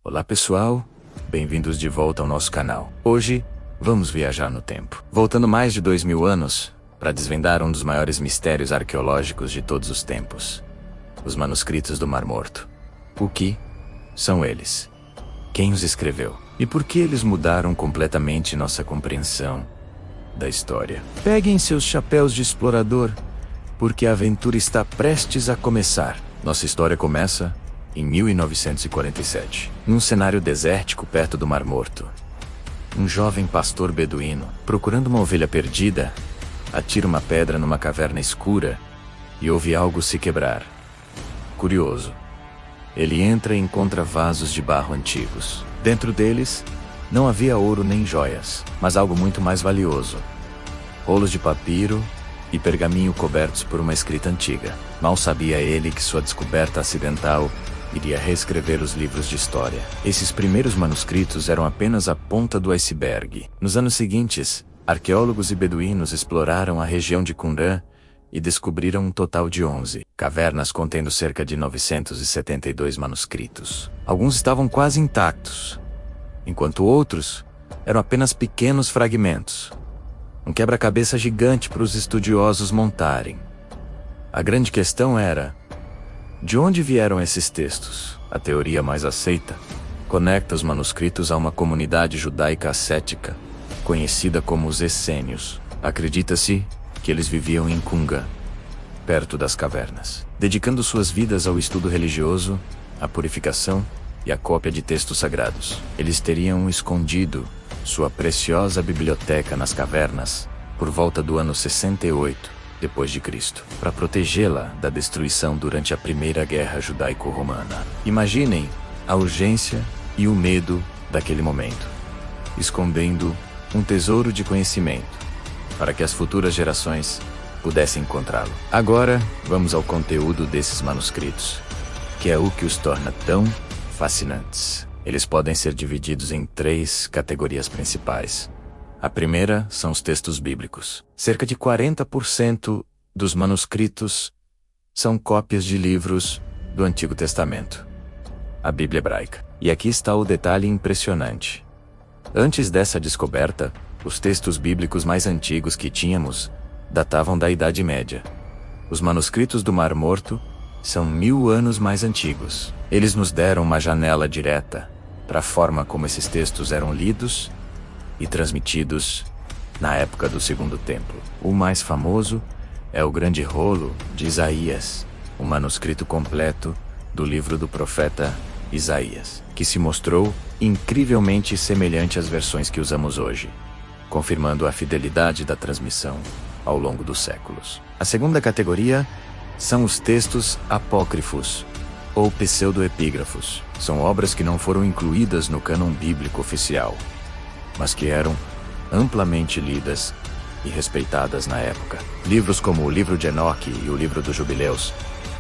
Olá pessoal, bem-vindos de volta ao nosso canal. Hoje, vamos viajar no tempo, voltando mais de 2000 anos, para desvendar um dos maiores mistérios arqueológicos de todos os tempos. Os manuscritos do Mar Morto. O que são eles? Quem os escreveu? E por que eles mudaram completamente nossa compreensão da história? Peguem seus chapéus de explorador, porque a aventura está prestes a começar. Nossa história começa em 1947, num cenário desértico perto do Mar Morto. Um jovem pastor beduíno, procurando uma ovelha perdida, atira uma pedra numa caverna escura e ouve algo se quebrar. Curioso, ele entra e encontra vasos de barro antigos. Dentro deles, não havia ouro nem joias, mas algo muito mais valioso: rolos de papiro e pergaminho cobertos por uma escrita antiga. Mal sabia ele que sua descoberta acidental iria reescrever os livros de história. Esses primeiros manuscritos eram apenas a ponta do iceberg. Nos anos seguintes, arqueólogos e beduínos exploraram a região de Qumran e descobriram um total de 11 cavernas contendo cerca de 972 manuscritos. Alguns estavam quase intactos, enquanto outros eram apenas pequenos fragmentos. Um quebra-cabeça gigante para os estudiosos montarem. A grande questão era: de onde vieram esses textos? A teoria mais aceita conecta os manuscritos a uma comunidade judaica ascética, conhecida como os essênios. Acredita-se que eles viviam em Qumran, perto das cavernas, dedicando suas vidas ao estudo religioso, à purificação e à cópia de textos sagrados. Eles teriam escondido sua preciosa biblioteca nas cavernas por volta do ano 68 depois de Cristo, para protegê-la da destruição durante a Primeira Guerra Judaico-Romana. Imaginem a urgência e o medo daquele momento, escondendo um tesouro de conhecimento para que as futuras gerações pudessem encontrá-lo. Agora, vamos ao conteúdo desses manuscritos, que é o que os torna tão fascinantes. Eles podem ser divididos em 3 categorias principais. A primeira são os textos bíblicos. Cerca de 40% dos manuscritos são cópias de livros do Antigo Testamento, a Bíblia hebraica. E aqui está o detalhe impressionante. Antes dessa descoberta, os textos bíblicos mais antigos que tínhamos datavam da Idade Média. Os manuscritos do Mar Morto são 1000 anos mais antigos. Eles nos deram uma janela direta para a forma como esses textos eram lidos e transmitidos na época do Segundo Templo. O mais famoso é o Grande Rolo de Isaías, o manuscrito completo do livro do profeta Isaías, que se mostrou incrivelmente semelhante às versões que usamos hoje, confirmando a fidelidade da transmissão ao longo dos séculos. A segunda categoria são os textos apócrifos, ou pseudoepígrafos. São obras que não foram incluídas no cânon bíblico oficial, mas que eram amplamente lidas e respeitadas na época. Livros como o Livro de Enoque e o Livro dos Jubileus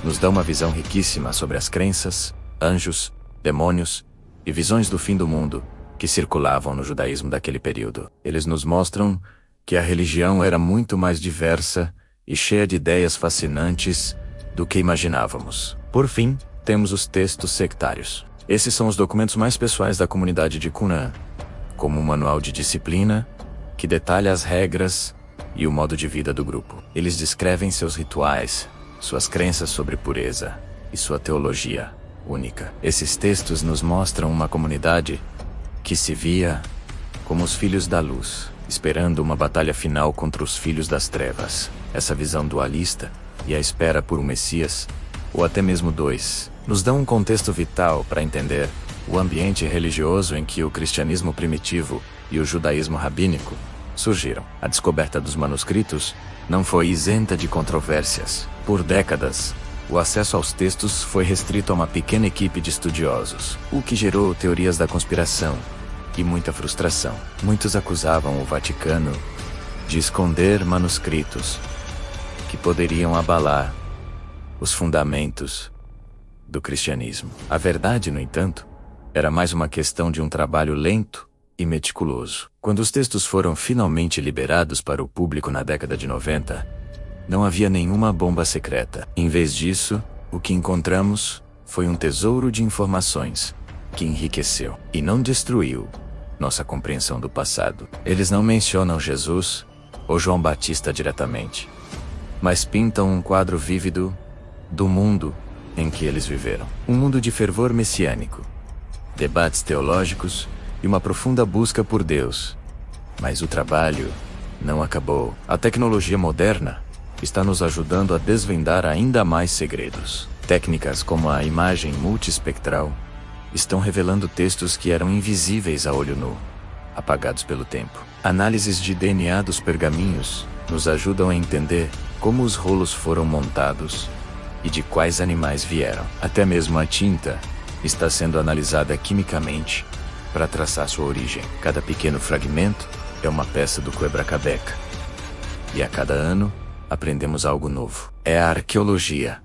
nos dão uma visão riquíssima sobre as crenças, anjos, demônios e visões do fim do mundo que circulavam no judaísmo daquele período. Eles nos mostram que a religião era muito mais diversa e cheia de ideias fascinantes do que imaginávamos. Por fim, temos os textos sectários. Esses são os documentos mais pessoais da comunidade de Qumran, como um manual de disciplina que detalha as regras e o modo de vida do grupo. Eles descrevem seus rituais, suas crenças sobre pureza e sua teologia única. Esses textos nos mostram uma comunidade que se via como os filhos da luz, esperando uma batalha final contra os filhos das trevas. Essa visão dualista e a espera por um Messias, ou até mesmo 2, nos dão um contexto vital para entender o ambiente religioso em que o cristianismo primitivo e o judaísmo rabínico surgiram. A descoberta dos manuscritos não foi isenta de controvérsias. Por décadas, o acesso aos textos foi restrito a uma pequena equipe de estudiosos, o que gerou teorias da conspiração e muita frustração. Muitos acusavam o Vaticano de esconder manuscritos que poderiam abalar os fundamentos do cristianismo. A verdade, no entanto, era mais uma questão de um trabalho lento e meticuloso. Quando os textos foram finalmente liberados para o público na década de 90, não havia nenhuma bomba secreta. Em vez disso, o que encontramos foi um tesouro de informações que enriqueceu e não destruiu nossa compreensão do passado. Eles não mencionam Jesus ou João Batista diretamente, mas pintam um quadro vívido do mundo em que eles viveram. Um mundo de fervor messiânico, debates teológicos e uma profunda busca por Deus. Mas o trabalho não acabou. A tecnologia moderna está nos ajudando a desvendar ainda mais segredos. Técnicas como a imagem multiespectral estão revelando textos que eram invisíveis a olho nu, apagados pelo tempo. Análises de DNA dos pergaminhos nos ajudam a entender como os rolos foram montados e de quais animais vieram. Até mesmo a tinta está sendo analisada quimicamente para traçar sua origem. Cada pequeno fragmento é uma peça do Quebra-Cabeça. E a cada ano, aprendemos algo novo. É a arqueologia,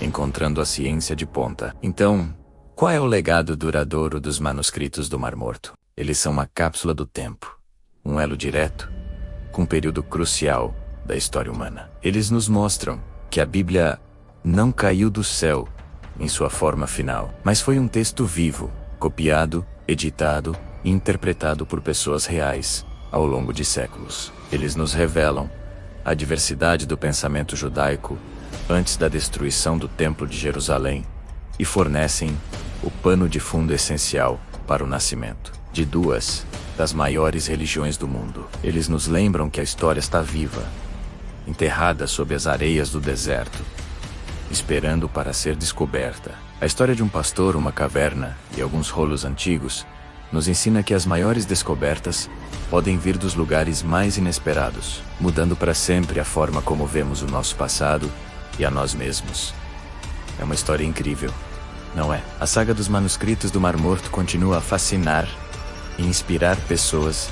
encontrando a ciência de ponta. Então, qual é o legado duradouro dos manuscritos do Mar Morto? Eles são uma cápsula do tempo, um elo direto com um período crucial da história humana. Eles nos mostram que a Bíblia não caiu do céu em sua forma final, mas foi um texto vivo, copiado, editado e interpretado por pessoas reais ao longo de séculos. Eles nos revelam a diversidade do pensamento judaico antes da destruição do Templo de Jerusalém e fornecem o pano de fundo essencial para o nascimento de duas das maiores religiões do mundo. Eles nos lembram que a história está viva, enterrada sob as areias do deserto, esperando para ser descoberta. A história de um pastor, uma caverna e alguns rolos antigos nos ensina que as maiores descobertas podem vir dos lugares mais inesperados, mudando para sempre a forma como vemos o nosso passado e a nós mesmos. É uma história incrível, não é? A saga dos manuscritos do Mar Morto continua a fascinar e inspirar pessoas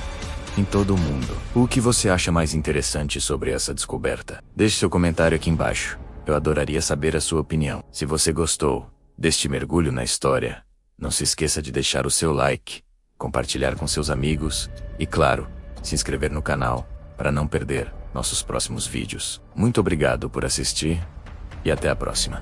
em todo o mundo. O que você acha mais interessante sobre essa descoberta? Deixe seu comentário aqui embaixo. Eu adoraria saber a sua opinião. Se você gostou deste mergulho na história, não se esqueça de deixar o seu like, compartilhar com seus amigos e, claro, se inscrever no canal para não perder nossos próximos vídeos. Muito obrigado por assistir e até a próxima.